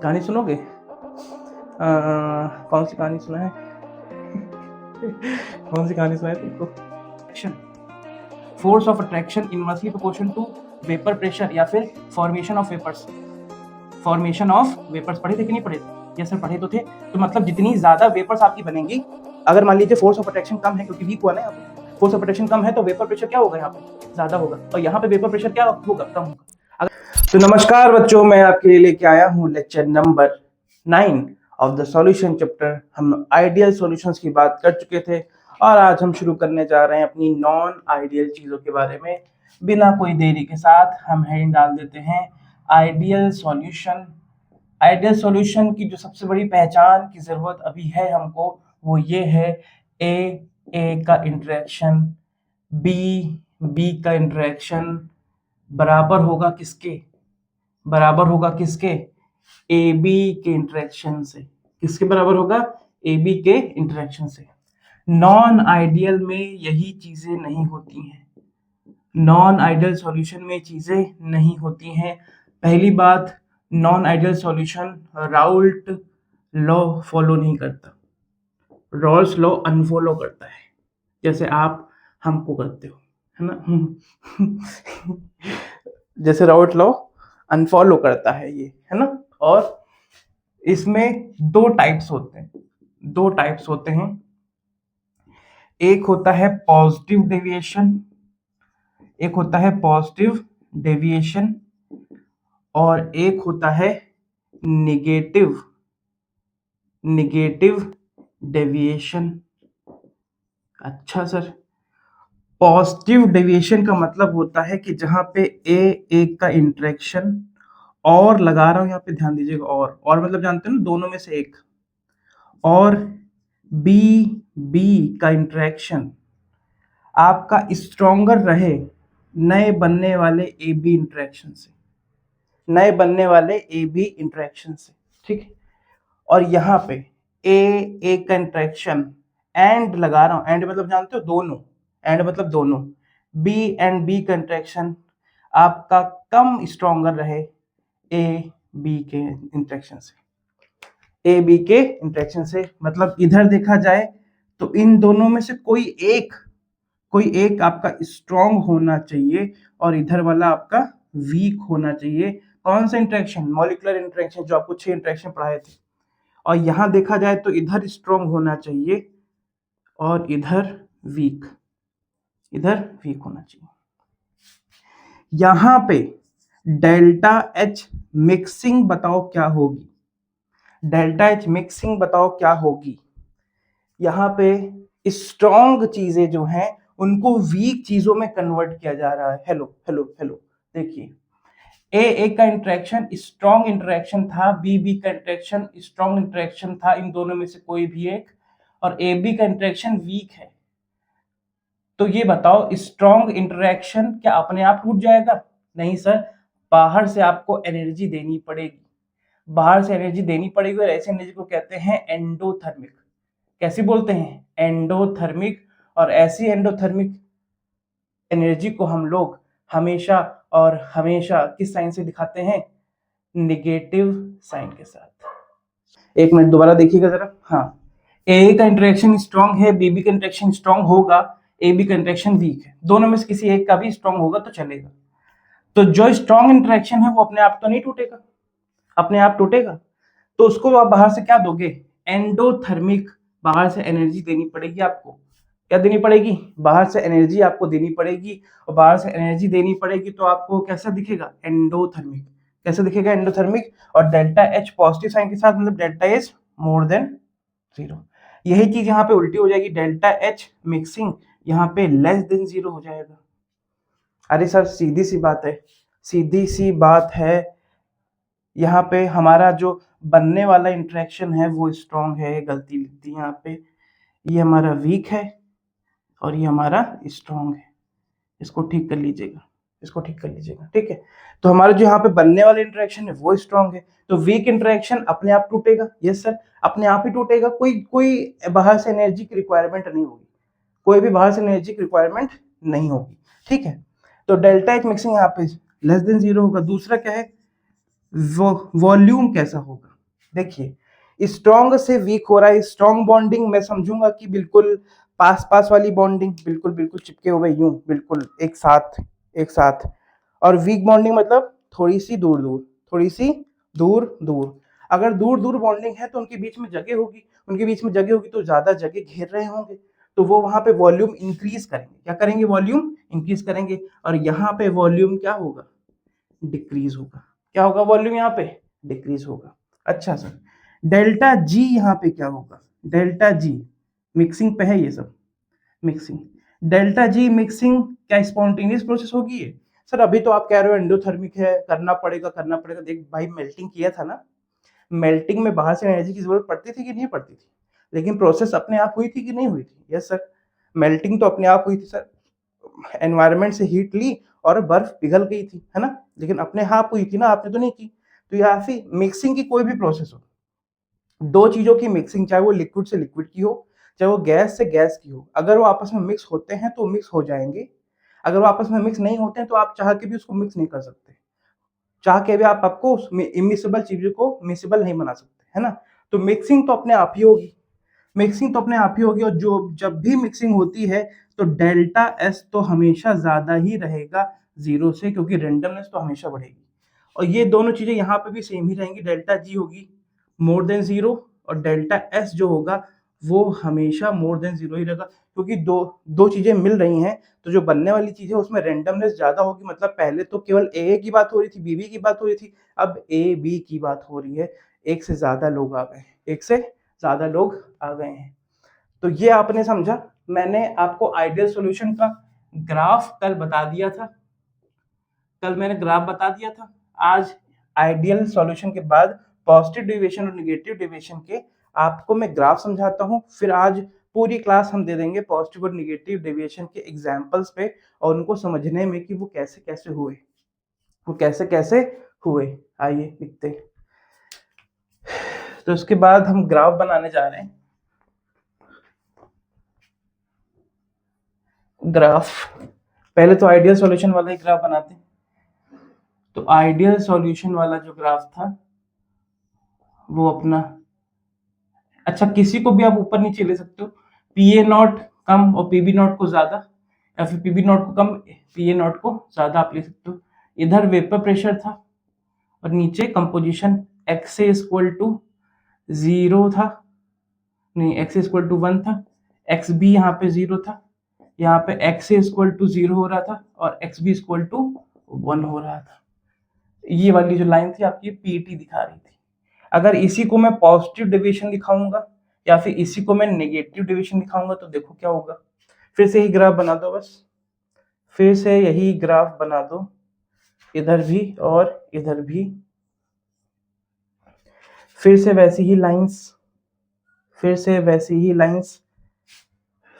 कहानी सुनोगे? कौन सी कहानी सुना है? कौन सी कहानी सुना है तुमको? Force of attraction inversely proportional to vapour pressure या फिर formation of vapours. Formation of vapours पढ़े थे कि नहीं पढ़े थे? यस सर पढ़े तो थे। तो मतलब जितनी ज्यादा वेपर्स आपकी बनेंगी, अगर मान लीजिए फोर्स ऑफ अट्रैक्शन कम है, क्योंकि वीक हुआ ना यहाँ पे, फोर्स ऑफ अट्रैक्शन कम है तो वेपर प्रेशर क्या होगा यहाँ पे? ज्यादा होगा। और यहाँ पे वेपर प्रेशर क्या होगा? कम होगा। तो नमस्कार बच्चों, मैं आपके लिए लेके आया हूँ lecture number 9 of the solution chapter. हम आइडियल सॉल्यूशंस की बात कर चुके थे और आज हम शुरू करने जा रहे हैं अपनी नॉन आइडियल चीजों के बारे में। बिना कोई देरी के साथ हम हेडिंग डाल देते हैं आइडियल सॉल्यूशन। आइडियल सॉल्यूशन की जो सबसे बड़ी पहचान की जरूरत अभी है हमको, वो ये है ए का इंटरेक्शन, बी का इंटरेक्शन बराबर होगा किसके? बराबर होगा किसके? ए बी के इंटरेक्शन से। किसके बराबर होगा? ए बी के इंटरेक्शन से। नॉन आइडियल में यही चीजें नहीं होती हैं। नॉन आइडियल सॉल्यूशन में चीजें नहीं होती हैं। पहली बात, non ideal solution Raoult law follow नहीं करता, रॉल्स लॉ अनफॉलो करता है, जैसे आप हमको करते हो, है ना? जैसे राउल्ट लॉ अनफॉलो करता है ये, है ना? और इसमें दो टाइप्स होते हैं। एक होता है पॉजिटिव डेविएशन, और एक होता है निगेटिव डेविएशन। अच्छा सर, पॉजिटिव डेविएशन का मतलब होता है कि जहां पे ए का इंटरेक्शन, और लगा रहा हूं यहाँ पे, ध्यान दीजिएगा, और मतलब जानते हो ना, दोनों में से एक, और बी का इंटरेक्शन आपका स्ट्रॉन्गर रहे नए बनने वाले ए बी इंटरेक्शन से, ठीक है? और यहाँ पे ए का इंटरेक्शन एंड लगा रहा हूं, एंड मतलब जानते हो दोनों, एंड मतलब दोनों, बी एंड बी का इंटरेक्शन आपका कम स्ट्रॉन्गर रहे ए बी के इंटरेक्शन से। मतलब इधर देखा जाए तो इन दोनों में से कोई एक आपका स्ट्रॉन्ग होना चाहिए और इधर वाला आपका वीक होना चाहिए। कौन सा इंटरेक्शन? मॉलिक्यूलर इंटरेक्शन, जो आपको 6 इंटरेक्शन पढ़ाए थे। और यहां देखा जाए तो इधर स्ट्रॉन्ग होना चाहिए और इधर वीक होना चाहिए। यहां पे डेल्टा एच मिक्सिंग बताओ क्या होगी? यहाँ पे स्ट्रॉन्ग चीजें जो हैं उनको वीक चीजों में कन्वर्ट किया जा रहा है। हेलो देखिए, ए का इंटरेक्शन स्ट्रॉन्ग इंटरेक्शन था, बी का इंटरेक्शन स्ट्रॉन्ग इंटरेक्शन था, इन दोनों में से कोई भी एक, और ए बी का इंटरेक्शन वीक है। तो ये बताओ, स्ट्रॉन्ग इंटरेक्शन क्या अपने आप टूट जाएगा? नहीं सर, बाहर से आपको एनर्जी देनी पड़ेगी। और ऐसे एनर्जी को कहते हैं एंडोथर्मिक। कैसे बोलते हैं? एंडोथर्मिक। और ऐसी एंडोथर्मिक एनर्जी को हम लोग हमेशा किस साइन से दिखाते हैं? नेगेटिव साइन के साथ। एक मिनट दोबारा देखिएगा जरा। हाँ, ए का इंटरेक्शन स्ट्रॉन्ग है, बी का इंटरेक्शन स्ट्रॉन्ग होगा, ए बी का इंटरेक्शन वीक है। दोनों में से किसी एक का भी स्ट्रॉन्ग होगा तो चलेगा। तो जो स्ट्रॉन्ग इंटरेक्शन है वो अपने आप तो नहीं टूटेगा, तो उसको आप बाहर से क्या दोगे? एंडोथर्मिक। बाहर से एनर्जी देनी पड़ेगी आपको। क्या देनी पड़ेगी? बाहर से एनर्जी आपको देनी पड़ेगी, और बाहर से एनर्जी देनी पड़ेगी तो आपको कैसा दिखेगा? एंडोथर्मिक। कैसे दिखेगा? एंडोथर्मिक। और डेल्टा एच पॉजिटिव साइन के साथ, मतलब डेल्टा इज मोर देन 0। यही चीज यहाँ पे उल्टी हो जाएगी, डेल्टा एच मिक्सिंग यहाँ पे लेस देन 0 हो जाएगा। अरे सर सीधी सी बात है, यहाँ पे हमारा जो बनने वाला इंटरेक्शन है वो स्ट्रॉन्ग है, गलती लिख दी यहाँ पे। ये हमारा वीक है और ये हमारा स्ट्रॉन्ग है। इसको ठीक कर लीजिएगा, ठीक है? तो हमारा जो यहाँ पे बनने वाला इंटरेक्शन है वो स्ट्रॉन्ग है, तो वीक इंटरेक्शन अपने आप टूटेगा। यस सर, अपने आप ही टूटेगा। कोई बाहर से एनर्जी की रिक्वायरमेंट नहीं होगी, ठीक है? तो डेल्टा एच मिक्सिंग यहाँ पे लेस देन 0 होगा। दूसरा क्या है? वॉल्यूम कैसा होगा? देखिए स्ट्रॉन्ग से वीक हो रहा है, स्ट्रॉन्ग बॉन्डिंग मैं समझूंगा कि बिल्कुल पास पास वाली बॉन्डिंग, बिल्कुल बिल्कुल चिपके हुए यूं बिल्कुल एक साथ एक साथ। और वीक बॉन्डिंग मतलब थोड़ी सी दूर दूर, थोड़ी सी दूर दूर। अगर दूर दूर बॉन्डिंग है तो उनके बीच में जगह होगी, उनके बीच में जगह होगी तो ज्यादा जगह घेर रहे होंगे, तो वो वहां पे वॉल्यूम इंक्रीज करेंगे। क्या करेंगे? वॉल्यूम इंक्रीज करेंगे। और यहाँ पे वॉल्यूम क्या होगा? डिक्रीज होगा। क्या होगा? वॉल्यूम यहाँ पे डिक्रीज होगा। अच्छा सर, डेल्टा जी यहाँ पे क्या होगा? डेल्टा जी मिक्सिंग पे है ये सब, मिक्सिंग। डेल्टा जी मिक्सिंग क्या स्पॉन्टेनियस प्रोसेस होगी ये? सर अभी तो आप कह रहे हो एंडोथर्मिक है, करना पड़ेगा करना पड़ेगा। देख भाई, मेल्टिंग किया था ना, मेल्टिंग में बाहर से एनर्जी की जरूरत पड़ती थी कि नहीं पड़ती थी? लेकिन प्रोसेस अपने आप हुई थी कि नहीं हुई थी? यस सर, मेल्टिंग तो अपने आप हुई थी सर। एनवायरनमेंट से हीट ली और बर्फ पिघल गई थी, है ना? लेकिन अपने आप हुई थी ना, आपने तो नहीं की। तो यहाँ से मिक्सिंग की कोई भी प्रोसेस हो, दो चीजों की मिक्सिंग, चाहे वो लिक्विड से लिक्विड की हो, चाहे वो गैस से गैस की हो, अगर वो आपस में मिक्स होते हैं तो मिक्स हो जाएंगे। अगर वो आपस में मिक्स नहीं होते हैं तो आप चाह के भी उसको मिक्स नहीं कर सकते। चाह के भी आप आपको इमिसिबल चीजों को मिसिबल नहीं बना सकते, है ना? तो मिक्सिंग तो अपने आप ही होगी, मिक्सिंग तो अपने आप ही होगी। और जो जब भी मिक्सिंग होती है तो डेल्टा एस तो हमेशा ज्यादा ही रहेगा जीरो से, क्योंकि रेंडमनेस तो हमेशा बढ़ेगी। और ये दोनों चीजें यहाँ पे भी सेम ही रहेंगी। डेल्टा जी होगी मोर देन जीरो, और डेल्टा एस जो होगा वो हमेशा मोर देन जीरो ही रहेगा, क्योंकि दो दो चीजें मिल रही हैं। तो जो बनने वाली चीज है उसमें रेंडमनेस ज्यादा होगी। मतलब पहले तो केवल ए की बात हो रही थी, बी की बात हो रही थी, अब ए बी की बात हो रही है। एक से ज्यादा लोग आ गए, एक से ज्यादा लोग आ गए हैं। तो ये आपने समझा। मैंने आपको आइडियल सॉल्यूशन का ग्राफ कल बता दिया था, कल मैंने ग्राफ बता दिया था। आज आइडियल सॉल्यूशन के बाद पॉजिटिव डेविएशन और नेगेटिव डेविएशन के आपको मैं ग्राफ समझाता हूँ। फिर आज पूरी क्लास हम दे देंगे पॉजिटिव और नेगेटिव डेविएशन के एग्जांपल्स पे, और उनको समझने में कि वो कैसे कैसे हुए, वो कैसे कैसे हुए। आइए लिखते हैं। तो उसके बाद हम ग्राफ बनाने जा रहे हैं। ग्राफ पहले तो आइडियल सॉल्यूशन वाला ही ग्राफ बनाते हैं। तो आइडियल सॉल्यूशन वाला जो ग्राफ था वो अपना, अच्छा किसी को भी आप ऊपर नीचे ले सकते हो। पी ए नॉट कम और पी बी नॉट को ज्यादा, या फिर पी बी नॉट को कम पी ए नॉट को ज्यादा आप ले सकते हो। इधर वेपर प्रेशर था और नीचे composition X A equal to zero था, नहीं एक्स इक्वल टू वन था, एक्स बी यहाँ पे जीरो था, यहाँ पे एक्स इक्वल टू जीरो हो रहा था और X B equal to one हो रहा था। ये वाली जो लाइन थी आपकी पीटी दिखा रही थी। अगर इसी को मैं पॉजिटिव डेविएशन दिखाऊंगा या फिर इसी को मैं नेगेटिव डेविएशन दिखाऊंगा तो देखो क्या होगा। फिर से ही ग्राफ बना दो, बस फिर से यही ग्राफ बना दो, इधर भी और इधर भी। फिर से वैसी ही लाइंस, फिर से वैसी ही लाइंस,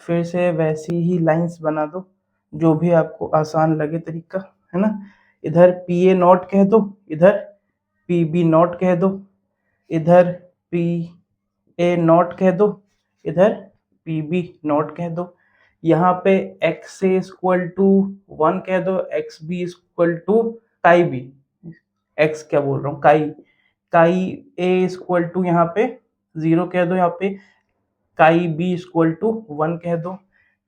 फिर से वैसी ही लाइंस बना दो, जो भी आपको आसान लगे तरीका, है ना? इधर पी ए नॉट कह दो, इधर पी बी नॉट कह दो, इधर पी ए नॉट कह दो, इधर पी बी नॉट कह दो। यहाँ पे X A equal to one कह दो, X B equal to chi B, X क्या बोल रहा हूँ, काई, काई ए इक्वल टू यहाँ पे जीरो कह दो, यहाँ पे काई बी इक्वल टू वन कह दो,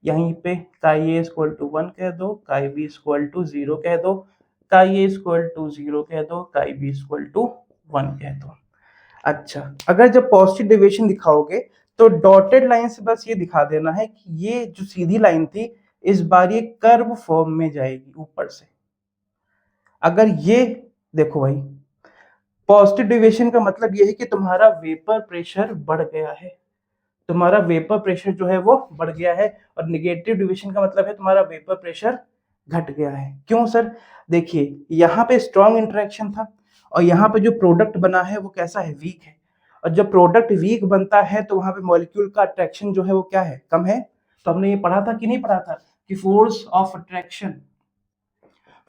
यहीं पे काई ए इक्वल टू वन कह दो, काई बी इक्वल टू जीरो कह दो, काई ए इक्वल टू जीरो कह दो, काई बी इक्वल टू वन कह दो। अच्छा, अगर जब पॉजिटिव डेविएशन दिखाओगे तो डॉटेड लाइन से बस ये दिखा देना है कि ये जो सीधी लाइन थी इस बार ये कर्व फॉर्म में जाएगी ऊपर से। अगर ये देखो भाई, पॉजिटिव डेविएशन का मतलब ये है कि तुम्हारा वेपर प्रेशर बढ़ गया है, तुम्हारा वेपर प्रेशर जो है वो बढ़ गया है। और नेगेटिव डेविएशन का मतलब है तुम्हारा वेपर प्रेशर घट गया है। क्यों सर? देखिए यहाँ पे स्ट्रॉन्ग इंटरेक्शन था और यहाँ पे जो प्रोडक्ट बना है वो कैसा है? वीक है। और जब प्रोडक्ट वीक बनता है तो वहां पे मॉलिक्यूल का अट्रैक्शन जो है वो क्या है? कम है। तो हमने ये पढ़ा था कि नहीं पढ़ा था कि force of attraction,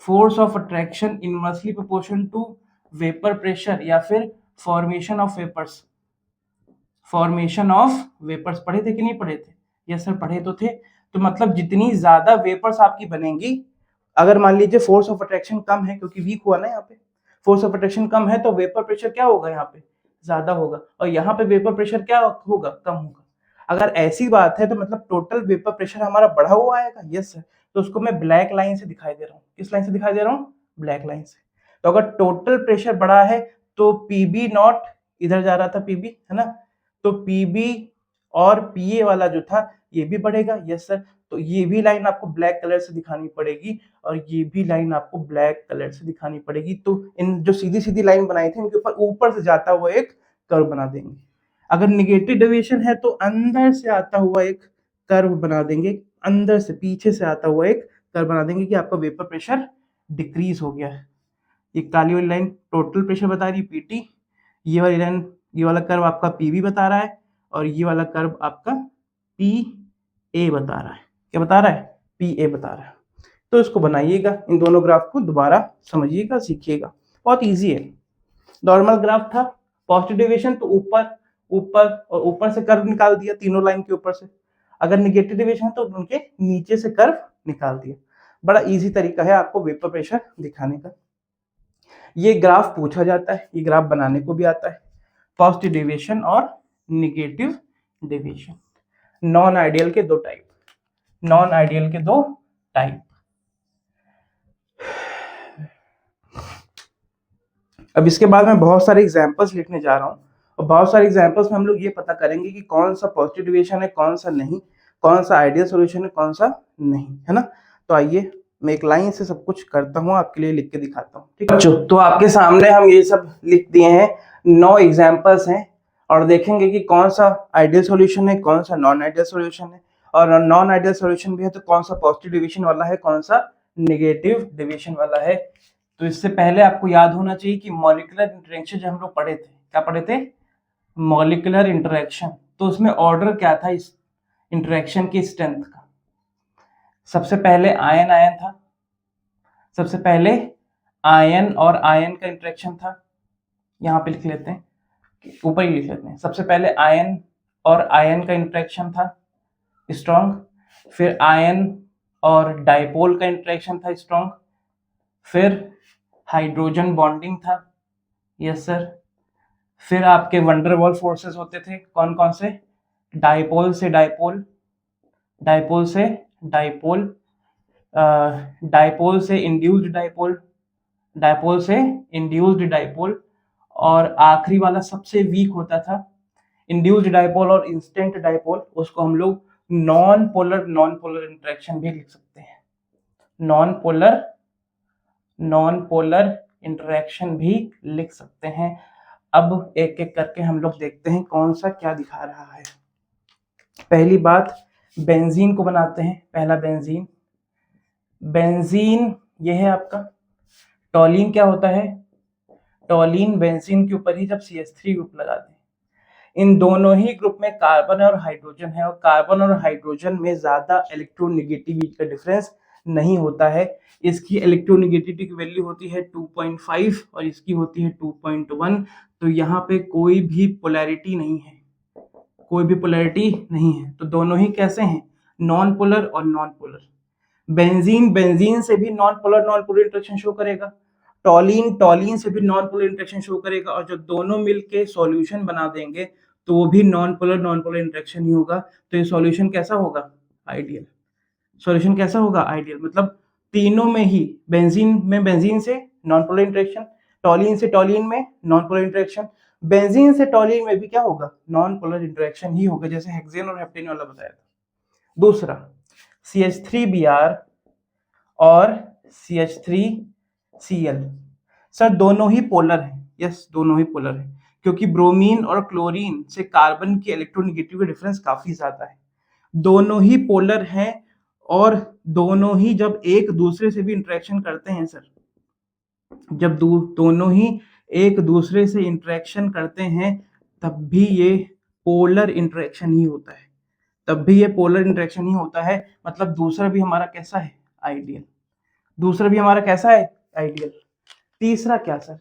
force of attraction inversely proportion to vapour pressure या फिर formation of vapours, formation of vapours. पढ़े थे कि नहीं पढ़े थे? यस सर पढ़े तो थे। तो मतलब जितनी ज्यादा वेपर्स आपकी बनेंगी, अगर मान लीजिए फोर्स ऑफ अट्रैक्शन कम है क्योंकि वीक हुआ ना यहाँ पे, फोर्स ऑफ अट्रैक्शन कम है तो वेपर प्रेशर क्या होगा यहाँ पे? ज्यादा होगा, और यहाँ पे वेपर प्रेशर क्या होगा, कम होगा। अगर ऐसी बात है तो मतलब टोटल वेपर प्रेशर हमारा बढ़ा हुआ आएगा, यस सर। तो उसको मैं ब्लैक लाइन से दिखाई दे रहा हूँ, किस लाइन से दिखाई दे रहा हूँ, ब्लैक लाइन से। तो अगर टोटल प्रेशर बढ़ा है तो पीबी नॉट इधर जा रहा था, पीबी है ना, तो पीबी और पीए वाला जो था ये भी बढ़ेगा, यस सर। तो ये भी लाइन आपको ब्लैक कलर से दिखानी पड़ेगी और ये भी लाइन आपको ब्लैक कलर से दिखानी पड़ेगी। तो इन जो सीधी सीधी लाइन बनाई थी इनके ऊपर ऊपर से जाता हुआ एक कर्व बना देंगे। अगर निगेटिव डेविएशन है तो अंदर से आता हुआ एक कर्व बना देंगे, अंदर से पीछे से आता हुआ एक कर्व बना देंगे कि आपका वेपर प्रेशर डिक्रीज हो गया है। ये काली वाली लाइन टोटल प्रेशर बता रही है पीटी, ये वाली लाइन, ये वाला कर्व आपका पीवी बता रहा है, और ये वाला कर्व आपका पी ए बता रहा है। क्या बता रहा है, पी ए बता रहा है। तो इसको बनाइएगा, इन दोनों ग्राफ को दोबारा समझिएगा, सीखिएगा, बहुत इजी है। नॉर्मल ग्राफ था, पॉजिटिव डेविएशन तो ऊपर ऊपर और ऊपर से कर्व निकाल दिया तीनों लाइन के ऊपर से। अगर निगेटिव डेविएशन तो उनके नीचे से कर्व निकाल दिया। बड़ा इजी तरीका है आपको वेपर प्रेशर दिखाने का। ये ग्राफ पूछा जाता है, ये ग्राफ बनाने को भी आता है, पॉजिटिव डेविएशन और निगेटिव डेविएशन। नॉन आइडियल के दो टाइप, नॉन आइडियल के दो टाइप। अब इसके बाद मैं बहुत सारे एग्जांपल्स लिखने जा रहा हूँ, और बहुत सारे एग्जांपल्स में हम लोग ये पता करेंगे कि कौन सा पॉजिटिव डेविएशन है, कौन सा नहीं, कौन सा आइडियल सॉल्यूशन है, कौन सा नहीं, है ना। तो आइए मैं एक लाइन से सब कुछ करता हूँ, आपके लिए लिख के दिखाता हूँ, ठीक है बच्चों। तो आपके सामने हम ये सब लिख दिए हैं, 9 एग्जाम्पल्स हैं, और देखेंगे कि कौन सा आइडियल सॉल्यूशन है, कौन सा नॉन आइडियल सॉल्यूशन है, और नॉन आइडियल सॉल्यूशन भी है तो कौन सा पॉजिटिव डेविएशन वाला है, कौन सा नेगेटिव डेविएशन वाला है। तो इससे पहले आपको याद होना चाहिए कि मॉलिक्यूलर इंटरेक्शन जो हम लोग पढ़े थे, क्या पढ़े थे, मॉलिक्यूलर इंटरेक्शन। तो उसमें ऑर्डर क्या था इस इंटरेक्शन की स्ट्रेंथ का, सबसे पहले आयन आयन था, सबसे पहले आयन और आयन का इंटरेक्शन था, यहाँ पे लिख लेते हैं, ऊपर ही लिख लेते हैं। सबसे पहले आयन और आयन का इंटरेक्शन था स्ट्रॉन्ग, फिर आयन और डाइपोल का इंटरेक्शन था स्ट्रॉन्ग, फिर हाइड्रोजन बॉन्डिंग था, यस सर, फिर आपके वंडरवॉल फोर्सेस होते थे, कौन कौन से, डाइपोल से डाइपोल, डाइपोल से डाइपोल, डाइपोल से इंड्यूस्ड डाइपोल, डाइपोल से इंड्यूस्ड डाइपोल, और आखिरी वाला सबसे वीक होता था इंड्यूस्ड डाइपोल और इंस्टेंट डाइपोल, उसको हम लोग नॉन पोलर इंटरेक्शन भी लिख सकते हैं, नॉन पोलर इंटरेक्शन भी लिख सकते हैं। अब एक एक करके हम लोग देखते हैं कौन सा क्या दिखा रहा है। पहली बात, बेंजीन को बनाते हैं। पहला बेंजीन, बेंजीन ये है आपका। टॉलीन क्या होता है, टॉलीन बेंजीन के ऊपर ही जब CH3 ग्रुप लगा दें, इन दोनों ही ग्रुप में कार्बन और हाइड्रोजन है, और कार्बन और हाइड्रोजन में ज्यादा इलेक्ट्रोनेगेटिविटी का डिफरेंस नहीं होता है। इसकी इलेक्ट्रोनेगेटिविटी की वैल्यू होती है 2.5 और इसकी होती है 2.1। तो यहाँ पे कोई भी पोलैरिटी नहीं है, कोई भी पोलैरिटी नहीं है। तो दोनों ही कैसे हैं, नॉन पोलर और नॉन पोलर। बेंजीन बेंजीन से भी नॉन पोलर इंटरेक्शन शो करेगा, टॉलीन टॉलीन से भी नॉन पोलर इंटरेक्शन शो करेगा, और जब दोनों मिलके सॉल्यूशन बना देंगे तो वो भी नॉन पोलर इंटरेक्शन ही होगा। तो ये सॉल्यूशन कैसा होगा, आइडियल। सॉल्यूशन कैसा होगा, आइडियल। मतलब तीनों में ही, बेंजीन में बेंजीन से नॉन पोलर इंटरेक्शन, टॉलीन से टॉलीन में नॉन पोलर इंटरेक्शन, बेंजीन से टॉलीन में भी क्या होगा, नॉन पोलर इंटरेक्शन ही होगा, जैसे हेक्सेन और हेप्टेन वाला बताया था। दूसरा, CH3Br और CH3Cl, सर दोनों ही पोलर हैं, यस दोनों ही पोलर हैं, क्योंकि ब्रोमीन और क्लोरीन से कार्बन की इलेक्ट्रोनेगेटिविटी डिफरेंस काफी ज्यादा है। दोनों ही पोलर हैं, और दोनों ही जब एक दूसरे से भी इंटरेक्शन करते हैं सर, जब दोनों ही एक दूसरे से इंटरेक्शन करते हैं तब भी ये पोलर इंटरेक्शन ही होता है, तब भी ये पोलर इंटरेक्शन ही होता है। मतलब दूसरा भी हमारा कैसा है, आइडियल। दूसरा भी हमारा कैसा है, आइडियल। तीसरा क्या सर,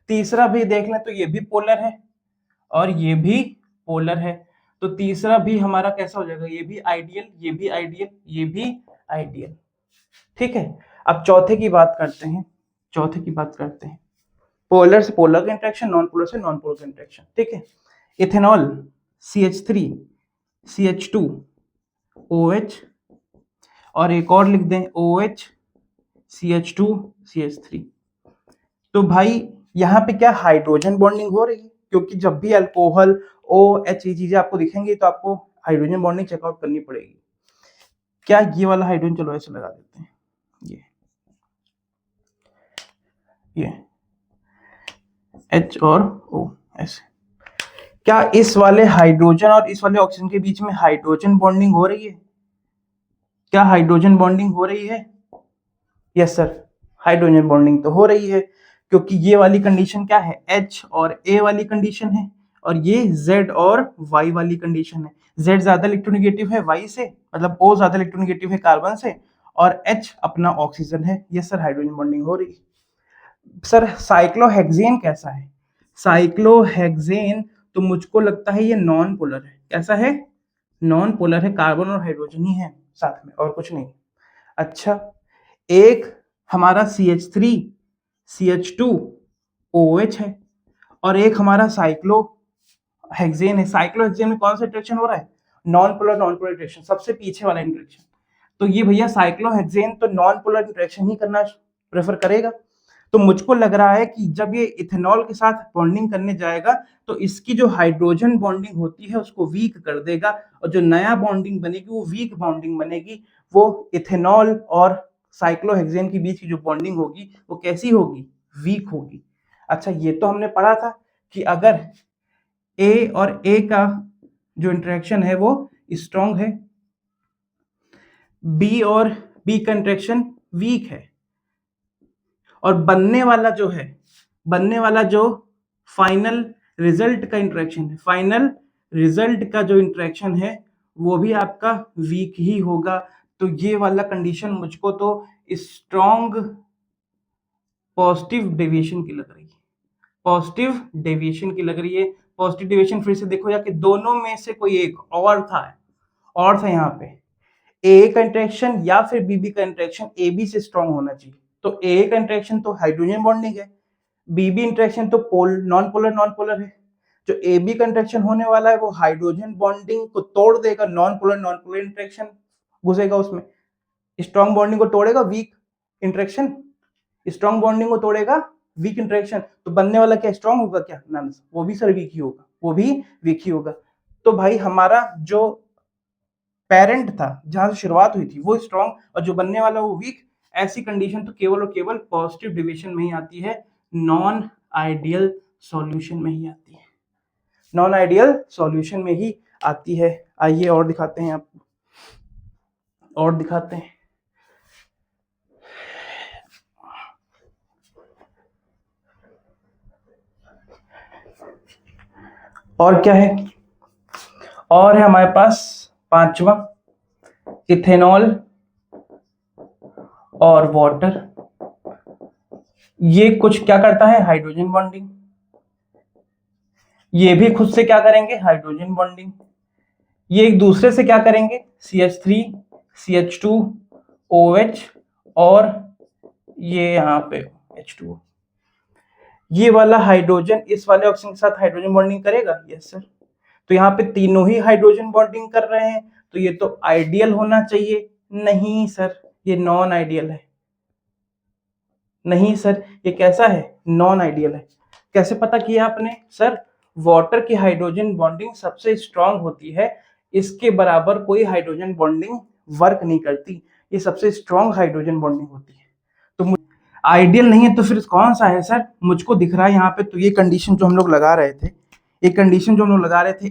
तीसरा भी देख लें तो ये भी पोलर है और ये भी पोलर है, तो तीसरा भी हमारा कैसा हो जाएगा, ये भी आइडियल, ये भी आइडियल, ये भी आइडियल। ठीक है, अब चौथे की बात करते हैं, चौथे की बात करते हैं। पोलर से पोलर का इंटरेक्शन, नॉन पोलर से नॉन पोलर का इंटरेक्शन, ठीक है। इथेनॉल CH3 CH2 OH, और एक और लिख दें OH CH2 CH3। तो भाई यहाँ पे क्या हाइड्रोजन बॉन्डिंग हो रही है, क्योंकि जब भी अल्कोहल OH ये चीजें आपको दिखेंगी तो आपको हाइड्रोजन बॉन्डिंग चेकआउट करनी पड़ेगी। क्या ये वाला हाइड्रोजन, चलो ऐसे लगा देते हैं, ये H और O ऐसे, क्या इस वाले हाइड्रोजन और इस वाले ऑक्सीजन के बीच में हाइड्रोजन बॉन्डिंग हो रही है? क्या हाइड्रोजन बॉन्डिंग हो रही है? यस सर, हाइड्रोजन बॉन्डिंग तो हो रही है, क्योंकि ये वाली कंडीशन क्या है, H और A वाली कंडीशन है, और ये Z और Y वाली कंडीशन है। Z ज्यादा इलेक्ट्रोनेगेटिव है Y से, मतलब O ज्यादा इलेक्ट्रोनेगेटिव है कार्बन से, और H अपना ऑक्सीजन है। यस सर, हाइड्रोजन बॉन्डिंग हो रही है। सर साइक्लोहेक्सेन कैसा है? साइक्लोहेक्सेन तो मुझको लगता है ये नॉन पोलर है। कैसा है? नॉन पोलर है, कार्बन और हाइड्रोजन ही है साथ में, और कुछ नहीं। अच्छा, एक हमारा CH3 CH2 OH है, और एक हमारा साइक्लोहेक्सेन है। साइक्लोहेक्सेन में कौन सा इंटरेक्शन हो रहा है? नॉन पोलर इंटरेक्शन, सबसे पीछे वाला इंटरेक्शन। तो ये भैया साइक्लोहेक्सेन तो नॉन पोलर इंटरेक्शन ही करना प्रेफर करेगा। तो मुझको लग रहा है कि जब ये इथेनॉल के साथ बॉन्डिंग करने जाएगा तो इसकी जो हाइड्रोजन बॉन्डिंग होती है उसको वीक कर देगा, और जो नया बॉन्डिंग बनेगी वो वीक बॉन्डिंग बनेगी। वो इथेनॉल और साइक्लोहेक्सेन के बीच की जो बॉन्डिंग होगी वो कैसी होगी? वीक होगी। अच्छा, ये तो हमने पढ़ा था कि अगर A और A का जो इंटरेक्शन है वो स्ट्रॉन्ग है, B और B का इंटरेक्शन वीक है, और बनने वाला जो फाइनल रिजल्ट का इंटरेक्शन है, फाइनल रिजल्ट का जो इंटरेक्शन है वो भी आपका वीक ही होगा। तो ये वाला कंडीशन मुझको तो स्ट्रॉन्ग पॉजिटिव डेविएशन की लग रही है, पॉजिटिव डेविएशन की लग रही है। पॉजिटिव डेविएशन फिर से देखो जाके, दोनों में से कोई एक और था यहाँ पे, ए का इंटरेक्शन या फिर बीबी का इंटरेक्शन ए बी से स्ट्रॉन्ग होना चाहिए। तो ए का इंटरेक्शन तो हाइड्रोजन बॉन्डिंग है, बीबी इंटरेक्शन तो नॉन पोलर है। जो ए बी का इंटरेक्शन होने वाला है वो हाइड्रोजन बॉन्डिंग को तोड़ देगा, नॉन पोलर इंटरेक्शन घुसेगा उसमें, स्ट्रॉन्ग बॉन्डिंग को तोड़ेगा वीक इंटरेक्शन, स्ट्रॉन्ग बॉन्डिंग को तोड़ेगा वीक इंटरेक्शन। तो बनने वाला क्या स्ट्रॉन्ग होगा? क्या ना, वो भी सर वीक ही होगा, वो भी वीक ही होगा। तो भाई हमारा जो पेरेंट था, जहां से शुरुआत हुई थी, वो स्ट्रॉन्ग, और जो बनने वाला वो वीक। ऐसी कंडीशन तो केवल और केवल पॉजिटिव डिविजन में ही आती है, नॉन आइडियल सॉल्यूशन में ही आती है, नॉन आइडियल सॉल्यूशन में ही आती है। आइए और दिखाते हैं आपको, और दिखाते हैं। और क्या है? और है हमारे पास पांचवा, इथेनॉल और वाटर। ये कुछ क्या करता है? Hydrogen bonding. ये भी खुद से क्या करेंगे? Hydrogen bonding. ये एक दूसरे से क्या करेंगे? CH3 CH2 OH, और ये यहाँ पे H2O। ये वाला हाइड्रोजन इस वाले ऑक्सीजन के साथ हाइड्रोजन बॉन्डिंग करेगा? Yes sir. तो यहाँ पे तीनों ही हाइड्रोजन बॉन्डिंग कर रहे हैं, तो ये तो आइडियल होना चाहिए। नहीं सर, ये नॉन आइडियल है। नहीं सर, ये कैसा है? नॉन आइडियल है। कैसे पता किया आपने? सर, वाटर की हाइड्रोजन बॉन्डिंग सबसे स्ट्रांग होती है, इसके बराबर कोई हाइड्रोजन बॉन्डिंग वर्क नहीं करती, ये सबसे स्ट्रांग हाइड्रोजन बॉन्डिंग होती है। तो आइडियल नहीं है तो फिर कौन सा है सर? मुझको दिख रहा है यहाँ पे, तो ये कंडीशन जो हम लोग लगा रहे थे,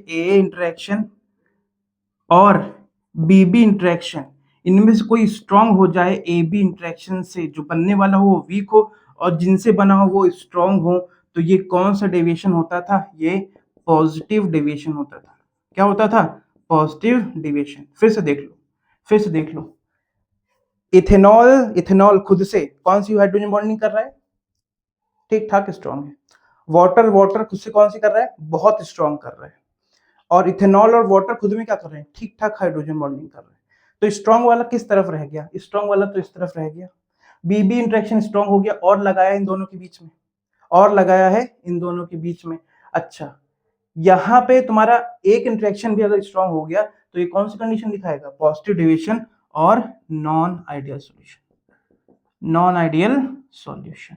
ए इंटरेक्शन और बीबी इंटरेक्शन, इनमें से कोई स्ट्रांग हो जाए ए बी इंटरेक्शन से, जो बनने वाला हो वो वीक हो और जिनसे बना हो वो स्ट्रांग हो, तो ये कौन सा डेविएशन होता था? ये पॉजिटिव डेविएशन होता था। क्या होता था? Positive deviation. फिर से देख लो, इथेनॉल खुद से कौन सी हाइड्रोजन बॉन्डिंग कर रहा है? ठीक ठाक स्ट्रांग है। वाटर खुद से कौन सी कर रहा है? बहुत स्ट्रांग कर रहा है। और इथेनॉल और वाटर खुद में क्या कर रहे हैं? ठीक ठाक हाइड्रोजन बॉन्डिंग कर रहे हैं। तो स्ट्रांग वाला किस तरफ रह गया? स्ट्रांग वाला तो इस तरफ रह गया। बीबी इंटरेक्शन स्ट्रांग हो गया और लगाया इन दोनों के बीच में, और लगाया है इन दोनों के बीच में। अच्छा, यहाँ पे तुम्हारा एक इंटरेक्शन भी अगर स्ट्रांग हो गया तो ये कौन सी कंडीशन दिखाएगा, पॉजिटिव डेविएशन और non ideal solution. Non ideal solution,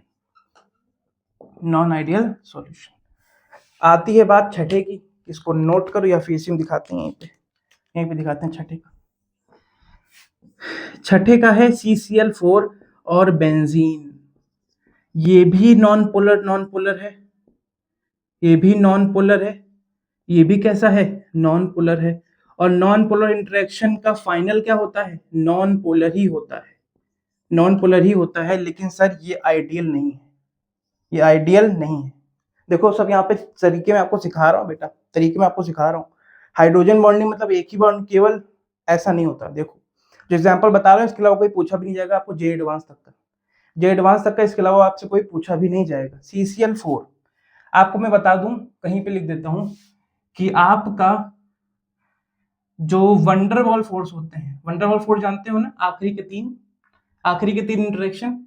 non ideal solution. आती है बात छठे की, इसको नोट करो या फिर इसी में दिखाते हैं, यहीं पे दिखाते हैं छठे का। छठे का है CCl4 और बेंजीन। ये भी नॉन पोलर है, ये भी नॉन पोलर है, ये भी कैसा है, नॉन पोलर है। और नॉन पोलर इंटरेक्शन का फाइनल क्या होता है, नॉन पोलर ही होता है, नॉन पोलर ही होता है। लेकिन सर ये आइडियल नहीं है, ये आइडियल नहीं है। देखो सब यहाँ पे तरीके में आपको सिखा रहा हूँ बेटा, तरीके में आपको सिखा रहा हूँ। हाइड्रोजन बॉन्डिंग मतलब एक ही बॉन्ड, केवल ऐसा नहीं होता। देखो जो एग्जाम्पल बता रहा हूँ इसके अलावा कोई पूछा भी नहीं जाएगा आपको, जे एडवांस तक का, जे एडवांस तक का इसके अलावा आपसे कोई पूछा भी नहीं जाएगा। CCl4 आपको मैं बता दूं, कहीं पे लिख देता हूं कि आपका जो वंडरवॉल फोर्स होते हैं, वंडरवॉल फोर्स जानते हो ना, आखिरी के तीन इंटरेक्शन,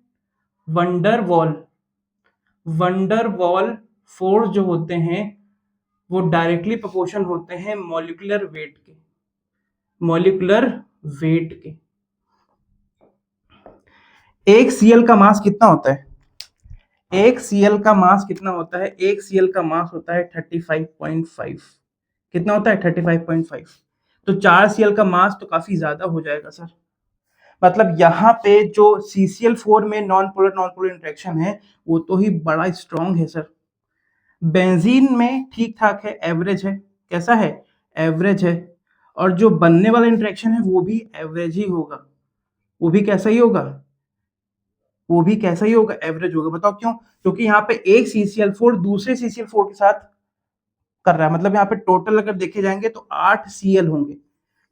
वंडरवॉल फोर्स जो होते हैं वो डायरेक्टली प्रोपोर्शनल होते हैं मॉलिक्यूलर वेट के, मॉलिक्यूलर वेट के। एक Cl का मास कितना होता है, एक Cl का मास कितना होता है, एक Cl का मास होता है 35.5। कितना होता है, 35.5। तो 4 Cl का मास तो काफी ज्यादा हो जाएगा सर। मतलब यहाँ पे जो CCl4 में नॉन पोलर इंटरेक्शन है वो तो ही बड़ा स्ट्रॉन्ग है सर। बेंजीन में ठीक ठाक है, एवरेज है, कैसा है, एवरेज है। और जो बनने वाला इंटरेक्शन है वो भी एवरेज ही होगा, वो भी कैसा ही होगा, वो भी कैसा ही होगा, एवरेज होगा। बताओ क्यों, क्योंकि यहाँ पे एक CCl4 दूसरे CCl4 के साथ कर रहा है। मतलब यहाँ पे टोटल अगर देखे जाएंगे तो 8 Cl होंगे।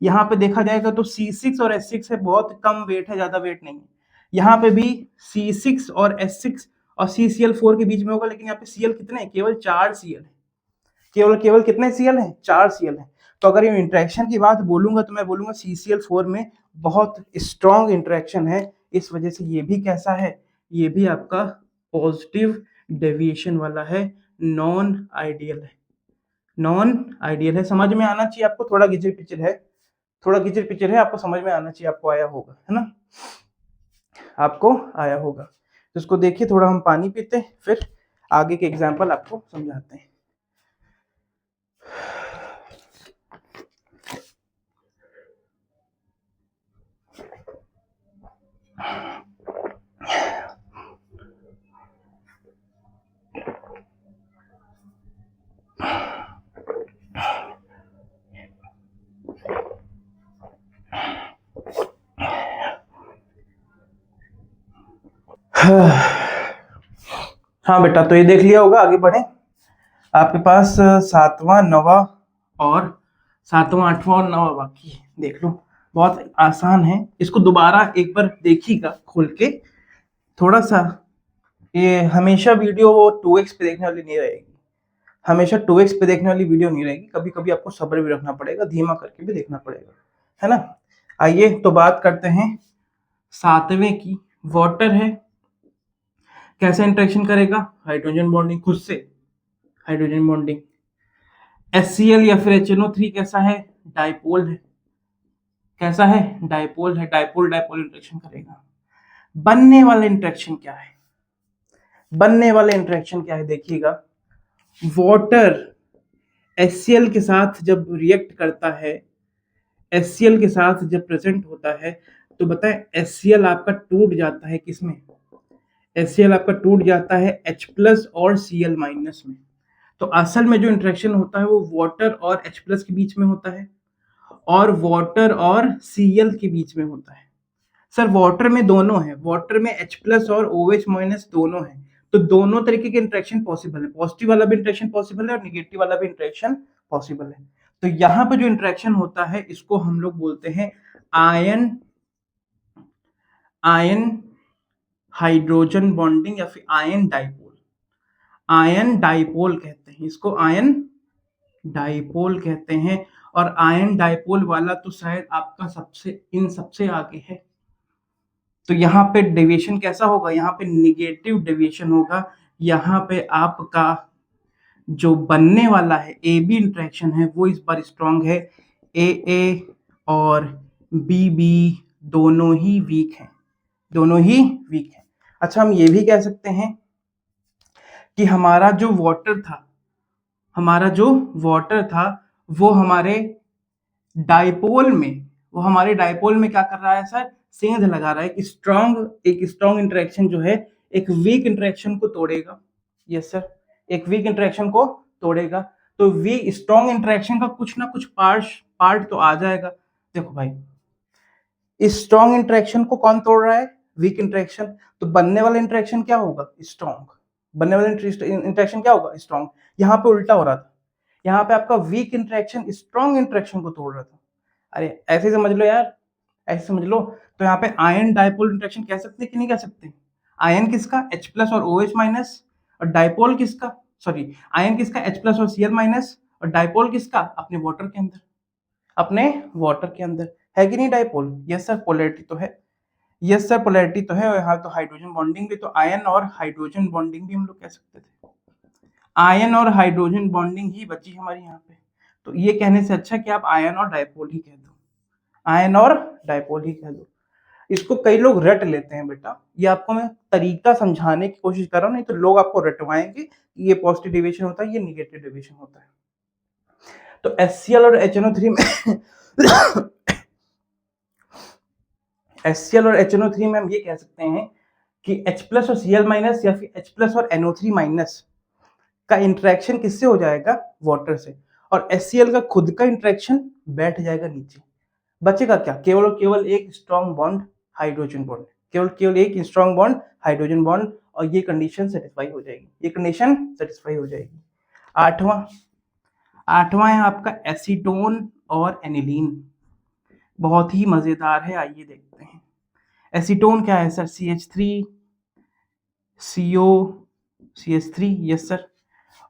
यहाँ पे देखा जाएगा तो C6 और S6 है, बहुत कम वेट है, ज्यादा वेट नहीं है। यहाँ पे भी C6 और S6 और CCl4 के बीच में होगा, लेकिन यहाँ पे Cl कितने हैं, केवल 4 Cl है, केवल कितने Cl हैं, 4 Cl है। तो अगर ये इंटरेक्शन की बात बोलूंगा तो मैं बोलूंगा CCl4 में बहुत स्ट्रॉन्ग इंटरेक्शन है, इस वजह से ये भी कैसा है, ये भी आपका पॉजिटिव डेविएशन वाला है, नॉन आइडियल है, नॉन आइडियल है। समझ में आना चाहिए आपको, थोड़ा गिचर पिचर है, थोड़ा गिचर पिचर है, आपको समझ में आना चाहिए, आपको आया होगा, है ना, आपको आया होगा। तो इसको देखिए, थोड़ा हम पानी पीते हैं, फिर आगे के एग्जाम्पल आपको समझाते हैं। हाँ बेटा, तो ये देख लिया होगा, आगे बढ़े। आपके पास 7वां 9वां और 7वां 8वां और 9वां बाकी है, देख लो, बहुत आसान है। इसको दोबारा एक बार देखिएगा खोल के थोड़ा सा। ये हमेशा वीडियो वो 2x पे देखने वाली नहीं रहेगी, हमेशा 2x पे देखने वाली वीडियो नहीं रहेगी, कभी कभी आपको सब्र भी रखना पड़ेगा, धीमा करके भी देखना पड़ेगा, है ना। आइए तो बात करते हैं 7वें की। वाटर है, कैसे इंटरेक्शन करेगा, हाइड्रोजन बॉन्डिंग, खुद से हाइड्रोजन बॉन्डिंग। HCl या फिर HNO3 कैसा है, डाइपोल है, कैसा है, डाइपोल है, डाइपोल डाइपोल इंटरेक्शन करेगा। बनने वाला इंटरेक्शन क्या है, बनने वाला इंटरेक्शन क्या है, देखिएगा। वाटर HCl के साथ जब रिएक्ट करता है, HCl के साथ जब प्रेजेंट होता है, तो बताएं HCl आपका टूट जाता है किसमें, HCl आपका टूट जाता है H+ और Cl- में। तो असल में जो इंटरेक्शन होता है वो वाटर और H+ के बीच में होता है, और वाटर और Cl के बीच में होता है। सर वाटर में दोनों है, वाटर में H+ और OH- दोनों है, तो दोनों तरीके के इंटरेक्शन पॉसिबल है, पॉजिटिव वाला भी इंटरेक्शन पॉसिबल है और निगेटिव वाला भी इंटरेक्शन पॉसिबल है। तो यहाँ पे जो इंटरेक्शन होता है इसको हम लोग बोलते हैं आयन हाइड्रोजन बॉन्डिंग या फिर आयन डाइपोल, आयन डाइपोल कहते हैं इसको, आयन डाइपोल कहते हैं। और आयन डाइपोल वाला तो शायद आपका सबसे आगे है। तो यहाँ पे डेविएशन कैसा होगा, यहाँ पे निगेटिव डेविएशन होगा, यहाँ पे आपका जो बनने वाला है ए बी इंट्रैक्शन है वो इस बार स्ट्रॉन्ग है, ए ए और बी बी दोनों ही वीक हैं, दोनों ही वीक हैं। अच्छा, हम ये भी कह सकते हैं कि हमारा जो वाटर था, हमारा जो वाटर था वो हमारे डाइपोल में, वो हमारे डाइपोल में क्या कर रहा है सर, सेंध लगा रहा है। एक स्ट्रॉन्ग इंटरेक्शन जो है एक वीक इंटरेक्शन को तोड़ेगा। यस सर, एक वीक इंटरेक्शन को तोड़ेगा। तो वीक स्ट्रॉन्ग इंटरेक्शन का कुछ ना कुछ पार्ट तो आ जाएगा। देखो भाई, इस स्ट्रॉन्ग इंटरेक्शन को कौन तोड़ रहा है, वीक इंटरेक्शन। तो बनने वाला इंटरेक्शन क्या होगा, स्ट्रॉन्ग। बनने वाला इंटरेक्शन क्या होगा, स्ट्रॉन्ग। यहाँ पे उल्टा हो रहा था, यहाँ पे आपका वीक इंटरेक्शन स्ट्रॉन्ग इंटरेक्शन को तोड़ रहा था। अरे ऐसे समझ लो यार, ऐसे समझ लो। तो यहाँ पे आयन डाइपोल इंटरेक्शन कह सकते हैं कि नहीं कह सकते। आयन किसका, H प्लस और OH माइनस, और डाइपोल किसका, सॉरी आयन किसका, H प्लस और Cl माइनस, और डाइपोल किसका, अपने वाटर के अंदर, अपने वाटर के अंदर। है कि नहीं डाइपोल। यस सर, पोलैरिटी तो है। यस सर, पोलैरिटी तो है। और यहाँ तो हाइड्रोजन बॉन्डिंग भी, तो आयन और हाइड्रोजन बॉन्डिंग भी हम लोग कह सकते थे। आयन और हाइड्रोजन बॉन्डिंग ही बची हमारी यहाँ पे। तो ये कहने से अच्छा कि आप आयन और डाइपोल ही कह दो, आयन और डाइपोल ही कह दो। इसको कई लोग रट लेते हैं बेटा, ये आपको मैं तरीका समझाने की कोशिश कर रहा हूँ, नहीं तो लोग आपको रटवाएंगे कि ये पॉजिटिव डेविएशन होता है, ये निगेटिव डेविएशन होता है। तो HCl और HNO3 में HCl और HNO3 में हम ये कह सकते हैं कि H प्लस और Cl माइनस या फिर H प्लस और NO3 माइनस का इंटरेक्शन किससे हो जाएगा, वाटर से। और HCl का खुद का इंटरेक्शन बैठ जाएगा नीचे। बचेगा क्या, केवल और केवल एक स्ट्रॉन्ग बॉन्ड हाइड्रोजन बॉन्ड, केवल एक स्ट्रॉन्ग बॉन्ड हाइड्रोजन बॉन्ड, और ये कंडीशन सेटिस्फाई हो जाएगी, ये कंडीशन सेटिस्फाई हो जाएगी। आठवां है आपका एसीटोन और एनिलीन। बहुत ही मजेदार है, आइए देखते हैं। एसीटोन क्या है sir, CH3 CO CH3, yes sir,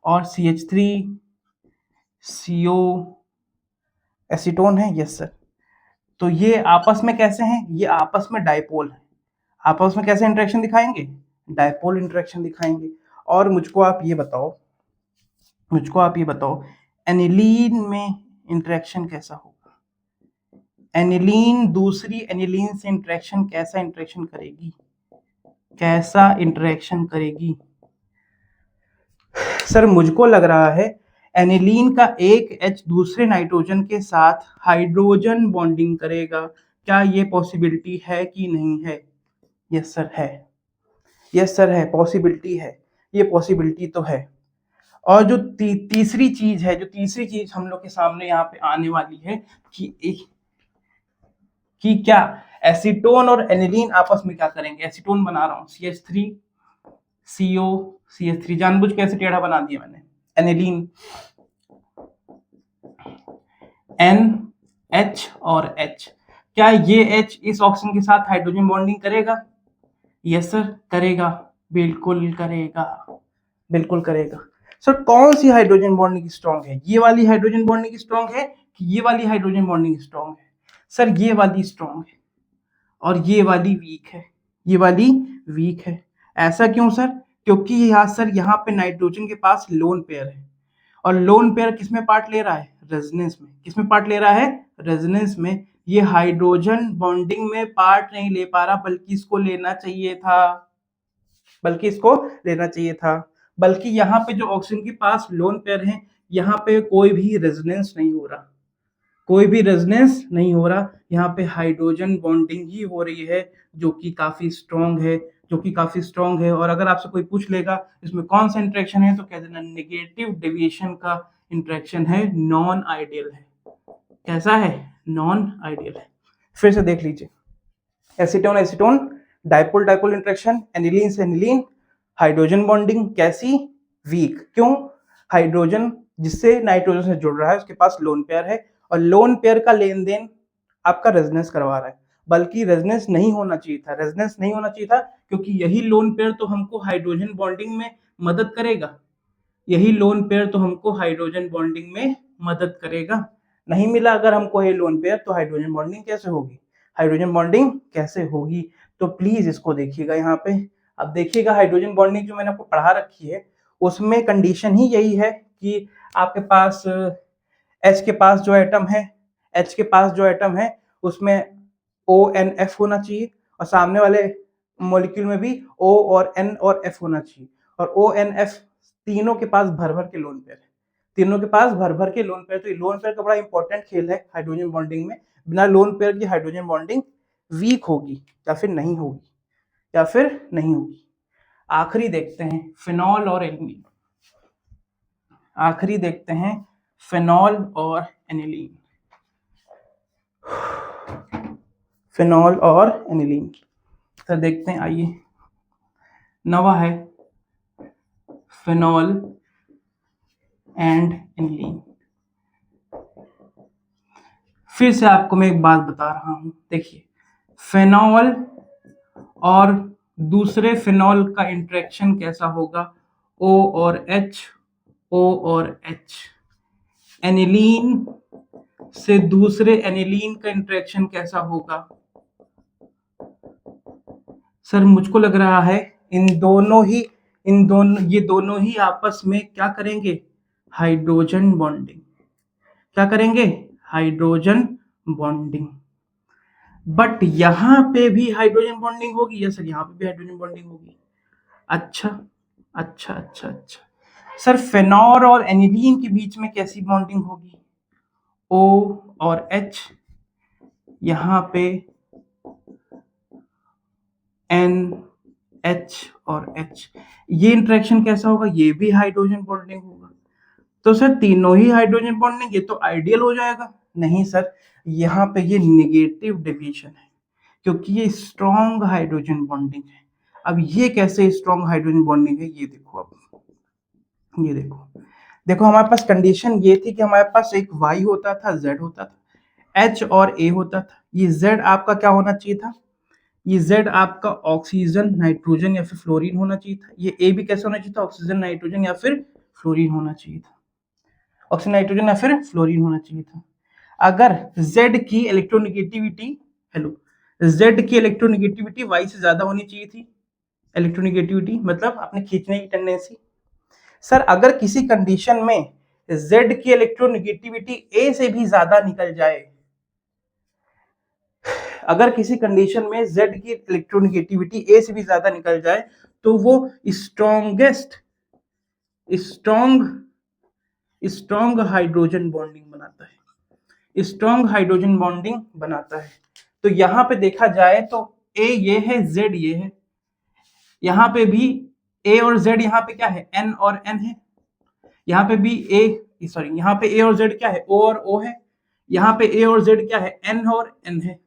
और CH3 CO एसीटोन है, यस सर। तो ये आपस में कैसे हैं, ये आपस में डाइपोल है। आपस में कैसे इंटरेक्शन दिखाएंगे, डाइपोल इंटरेक्शन दिखाएंगे। और मुझको आप ये बताओ एनिलीन में इंटरेक्शन कैसा होगा। एनिलीन दूसरी एनिलीन से इंटरेक्शन कैसा इंटरेक्शन करेगी, सर मुझको लग रहा है एनिलीन का एक H दूसरे नाइट्रोजन के साथ हाइड्रोजन बॉन्डिंग करेगा। क्या ये पॉसिबिलिटी है कि नहीं है। यस सर है, यस सर है, पॉसिबिलिटी है, ये पॉसिबिलिटी तो है। और जो तीसरी चीज हम लोग के सामने यहाँ पे आने वाली है कि क्या एसीटोन और एनिलीन आपस में क्या करेंगे। एसीटोन बना रहा हूँ CH3 CO CH3, जानबूझ के ऐसे टेढ़ा बना दिया मैंने। एनिलीन NH और H, क्या ये H इस ऑक्सीजन के साथ हाइड्रोजन बॉन्डिंग करेगा। यस सर करेगा, बिल्कुल करेगा। सर कौन सी हाइड्रोजन बॉन्डिंग स्ट्रॉन्ग है, ये वाली हाइड्रोजन बॉन्डिंग स्ट्रॉन्ग है कि ये वाली हाइड्रोजन बॉन्डिंग स्ट्रॉन्ग है। सर ये वाली स्ट्रॉन्ग है और ये वाली वीक है। ऐसा क्यों सर, क्योंकि यहाँ पे नाइट्रोजन के पास लोन पेयर है, और लोन पेयर किसमें पार्ट ले रहा है, रेजोनेंस में। किसमें पार्ट ले रहा है, रेजोनेंस में। ये हाइड्रोजन बॉन्डिंग में पार्ट नहीं ले पा रहा, बल्कि इसको लेना चाहिए बल्कि यहाँ पे जो ऑक्सीजन के पास लोन पेयर है, यहाँ पे कोई भी रेजोनेंस नहीं हो रहा, यहाँ पे हाइड्रोजन बॉन्डिंग ही हो रही है, जो कि काफी स्ट्रॉन्ग है। और अगर आपसे कोई पूछ लेगा इसमें कौन सा इंटरेक्शन है, तो कह देना नेगेटिव डेविएशन का इंटरेक्शन है, नॉन आइडियल है। कैसा है, नॉन आइडियल है। फिर से देख लीजिए, एसीटोन डाइपोल इंटरेक्शन, एनिलीन से एनिलीन, हाइड्रोजन बॉन्डिंग कैसी, वीक। क्यों, हाइड्रोजन जिससे नाइट्रोजन से जुड़ रहा है उसके पास लोन पेयर है, और लोन पेयर का लेन देन आपका रेजोनेंस करवा रहा है। बल्कि रेजोनेंस नहीं होना चाहिए था, क्योंकि यही लोन पेयर तो हमको हाइड्रोजन बॉन्डिंग में मदद करेगा। नहीं मिला अगर हमको ये लोन पेयर, तो हाइड्रोजन बॉन्डिंग कैसे होगी। तो प्लीज इसको देखिएगा यहाँ पे, अब देखिएगा हाइड्रोजन बॉन्डिंग जो मैंने आपको पढ़ा रखी है उसमें कंडीशन ही यही है कि आपके पास H के पास जो एटम है, H के पास जो एटम है उसमें ONF होना चाहिए और सामने वाले मॉलिक्यूल में भी O और N और F होना चाहिए, और ONF तीनों के पास भर भर के लोन पेयर है, तीनों के पास भर भर के लोन पेयर। तो ये लोन पेयर का बड़ा इंपॉर्टेंट खेल है हाइड्रोजन बॉन्डिंग में। बिना लोन पेयर की हाइड्रोजन बॉन्डिंग वीक होगी या फिर नहीं होगी, या फिर नहीं होगी। आखिरी देखते हैं फिनॉल और एनिलीन। आखिरी देखते हैं फिनॉल और एनिलीन। फिनॉल और एनिलीन तो देखते हैं, आइए। नवा है फिनॉल एंड एनिलीन। फिर से आपको मैं एक बात बता रहा हूं, देखिए फिनॉल और दूसरे फिनॉल का इंटरेक्शन कैसा होगा, O और H, O और H। एनिलीन से दूसरे एनिलीन का इंटरेक्शन कैसा होगा? सर मुझको लग रहा है ये दोनों ही आपस में क्या करेंगे? Hydrogen bonding. क्या करेंगे? Hydrogen bonding. बट यहां पे भी हाइड्रोजन बॉन्डिंग होगी। यस सर, यहां पे भी हाइड्रोजन बॉन्डिंग होगी। अच्छा अच्छा अच्छा अच्छा सर, फेनॉल और एनिलीन के बीच में कैसी बॉन्डिंग होगी? O और H, यहां पे N, H और H। ये इंटरेक्शन कैसा होगा? ये भी हाइड्रोजन बॉन्डिंग होगा। तो सर तीनों ही हाइड्रोजन बॉन्डिंग, ये तो आइडियल हो जाएगा। नहीं सर, यहाँ पे ये नेगेटिव डेविएशन है क्योंकि ये स्ट्रॉन्ग हाइड्रोजन बॉन्डिंग है। अब ये कैसे स्ट्रॉन्ग हाइड्रोजन बॉन्डिंग है ये देखो। अब ये देखो हमारे पास कंडीशन ये थी कि हमारे पास एक Y होता था, Z होता था, H और A होता था। ये Z आपका क्या होना चाहिए था? ये Z आपका ऑक्सीजन, नाइट्रोजन या फिर फ्लोरीन होना चाहिए था। ये A भी कैसा होना चाहिए था? ऑक्सीजन, नाइट्रोजन या फिर फ्लोरीन होना चाहिए था। ऑक्सीजन, नाइट्रोजन या फिर फ्लोरीन होना चाहिए था। अगर Z की इलेक्ट्रोनेगेटिविटी Z की इलेक्ट्रोनेगेटिविटी Y से ज्यादा होनी चाहिए थी। इलेक्ट्रोनेगेटिविटी मतलब अपने खींचने की टेंडेंसी। सर अगर किसी कंडीशन में Z की इलेक्ट्रोनेगेटिविटी A से भी ज्यादा निकल जाए, अगर किसी कंडीशन में Z की इलेक्ट्रोनेगेटिविटी A से भी ज्यादा निकल जाए तो वो स्ट्रॉन्ग हाइड्रोजन बॉन्डिंग बनाता है। स्ट्रॉन्ग हाइड्रोजन बॉन्डिंग बनाता है। तो यहां पे देखा जाए तो A ये है, Z ये है। यहां पे भी A और Z यहाँ पे क्या है? N और N है। यहाँ पे भी यहाँ पे A और Z क्या है? O और O है। यहाँ पे A और Z क्या है? N और N है।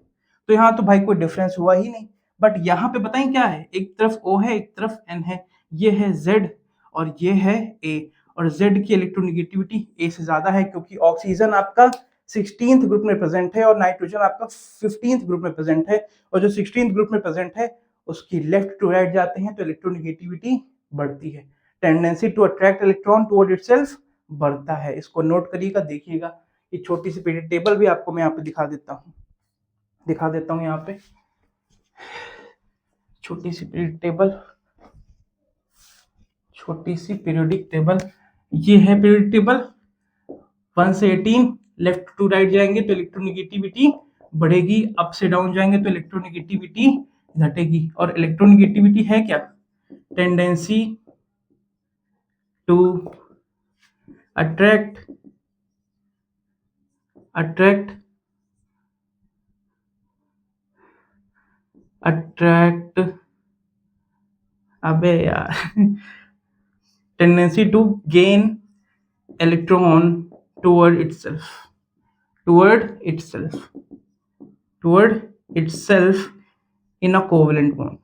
तो यहाँ तो भाई कोई डिफरेंस हुआ ही नहीं। बट यहाँ पे बताएं क्या है? एक तरफ O है, एक तरफ N है। ये है Z और ये है A, और Z की इलेक्ट्रोनेगेटिविटी A से ज्यादा है क्योंकि ऑक्सीजन आपका 16th ग्रुप में प्रेजेंट है और नाइट्रोजन आपका 15th ग्रुप में प्रेजेंट है, और जो 16th ग्रुप में प्रेजेंट है उसकी लेफ्ट टू राइट जाते हैं तो इलेक्ट्रोनेगेटिविटी बढ़ती है। Tendency to attract electron toward itself बढ़ता है। इसको नोट करिएगा, देखिएगा। ये छोटी सी पीरियड टेबल भी आपको मैं यहाँ पे दिखा देता हूँ यहाँ पे छोटी सी पीरियड टेबल। ये है पीरियड टेबल। 1 से 18 लेफ्ट टू राइट जाएंगे तो इलेक्ट्रोनेगेटिविटी बढ़ेगी, अप से डाउन जाएंगे तो इलेक्ट्रोनेगेटिविटी घटेगी। और इलेक्ट्रोनेगेटिविटी है क्या? टेंडेंसी टू अट्रैक्ट अबे यार tendency to gain electron toward itself in a covalent bond.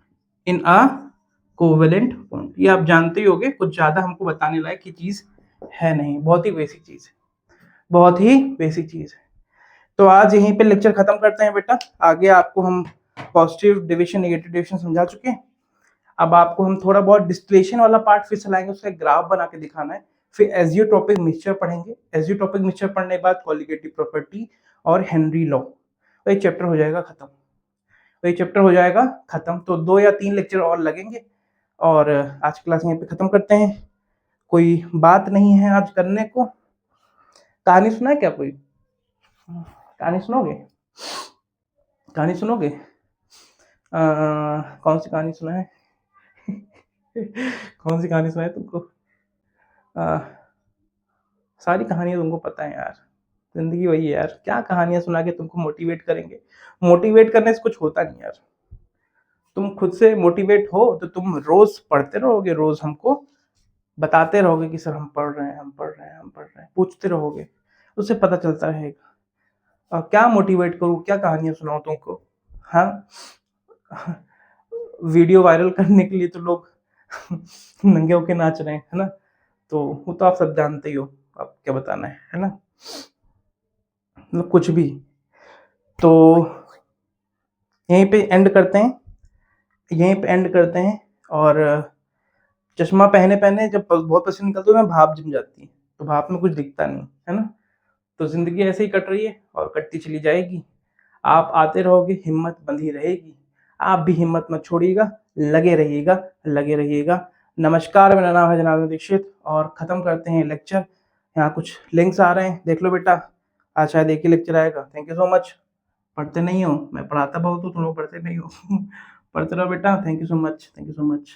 ये आप जानते ही होंगे, कुछ ज्यादा हमको बताने लायक की चीज है नहीं, बहुत ही बेसिक चीज है। तो आज यहीं पे लेक्चर खत्म करते हैं बेटा। आगे आपको हम पॉजिटिव डिविजन, नेगेटिव डिविजन समझा चुके हैं। अब आपको हम थोड़ा बहुत डिस्टिलेशन वाला पार्ट फिर चलाएंगे, उसका ग्राफ बना के दिखाना है। फिर एजियोट्रोपिक मिक्सचर पढ़ेंगे। एजियोट्रोपिक मिक्सचर पढ़ने के बाद कोलिगेटिव प्रॉपर्टी और हेनरी लॉ, तो ये चैप्टर हो जाएगा खत्म। तो 2 या 3 लेक्चर और लगेंगे। और आज की क्लास यहीं पे ख़त्म करते हैं। कोई बात नहीं है आज करने को? कहानी सुनाए क्या कोई? कहानी सुनोगे? कहानी सुनोगे? कौन सी कहानी सुनाए? कौन सी कहानी सुनाए तुमको? अ, सारी कहानियाँ तुमको पता है यार। ज़िंदगी वही है यार, क्या कहानियाँ सुना के तुमको मोटिवेट करेंगे? मोटिवेट करने से कुछ होता नहीं यार। तुम खुद से मोटिवेट हो तो तुम रोज़ पढ़ते रहोगे, रोज़ हमको बताते रहोगे कि सर हम पढ़ रहे हैं, हम पढ़ रहे हैं, हम पढ़ रहे हैं, पूछते रहोगे, उससे पता चलता रहेगा। क्या मोटिवेट करूँ, क्या कहानियाँ सुनाऊँ तुमको? हाँ? वीडियो वायरल करने के लिए तो लोग नंगे होके नाच रहे हैं, है ना? तो वो तो आप सब जानते ही हो, अब क्या बताना है ना? मतलब कुछ भी। तो यहीं पे एंड करते हैं, यहीं पे एंड करते हैं और चश्मा पहने-पहने जब बहुत पसीना निकलता है ना भाप जम जाती है, तो भाप में कुछ दिखता नहीं, है ना? तो ज़िंदगी ऐसे ही कट रही है और कटती चली जाएगी। आप आते रहोगे, हिम्मत बंधी रहेगी। आप भी हिम्मत मत छोड़िएगा, लगे रहिएगा, लगे रहिएगा। नमस्कार, मेरा नाम है जनार्दन दीक्षित और ख़त्म करते हैं लेक्चर। यहाँ कुछ लिंक्स आ रहे हैं, देख लो बेटा। आज शायद एक ही लेक्चर आएगा। Thank you so much. पढ़ते नहीं हो, मैं पढ़ाता बहुत हूँ, तुम लोग पढ़ते नहीं हो। पढ़ते रहो बेटा। Thank you so much, thank you so much.